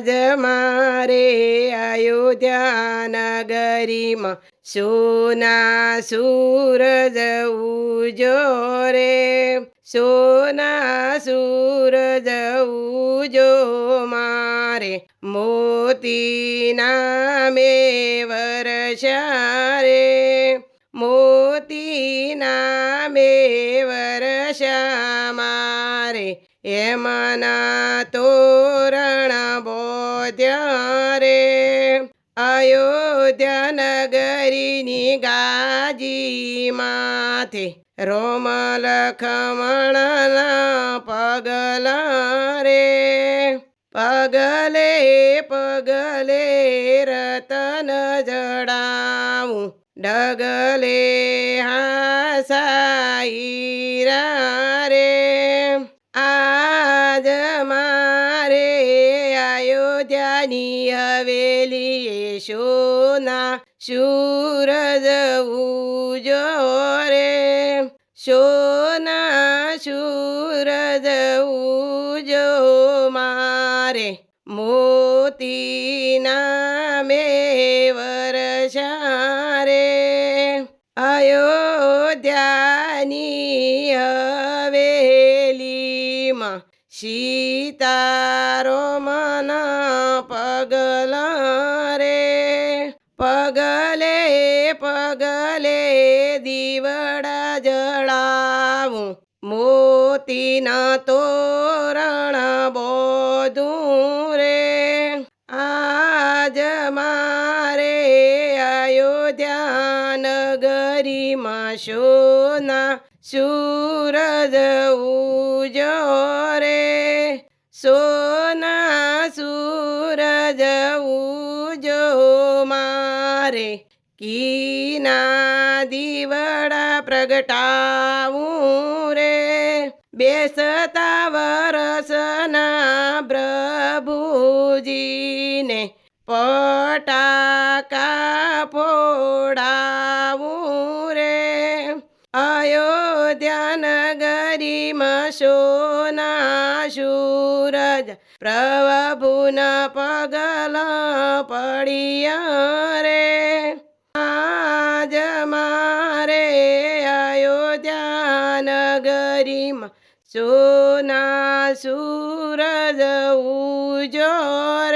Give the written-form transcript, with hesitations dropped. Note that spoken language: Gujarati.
આજ મારે અયોધ્યા નગરીમાં સોના સૂરજ ઉજો રે, સોના સૂરજ ઉજો મારે મોતીના મેં વરસ્યા રે, મોતીના મેં વરસ્યા મારે એમના તોરણ બોધ્યા રે, અયોધ્યા નગરીની ગાજી માથે રોમ લખમણના પગલા રે, પગલે પગલે રતન જડાવું, ડગલે હાસાઈરા રે, આજ મારે અયોધ્યાની હવેલી સોના સૂરજ ઉજો રે, સોના સૂરજ ઉજો મારે મોતીના મેં વરસ્યા રે, અયોધ્યાની હવેલીમાં સીતારામના પગલા રે, પગલે પગલે દીવડા જળાવું, મોતીના તોરણ બોધું રે, આજ મારે અયોધ્યા નગરીમાં સોના સૂરજ ઉજો રે, સોના સૂરજ ઉજો મારે કીના દીવડા પ્રગટાવું રે, બેસતા વરસના પ્રભુજીને પટાકા ફોડાવું રે, અયોધ્યા નગરીમાં સોના સૂરજ પ્રભુના પગલા પડ્યા રે, આજ મારે અયોધ્યા નગરીમાં સોના સૂરજ ઉજો રે.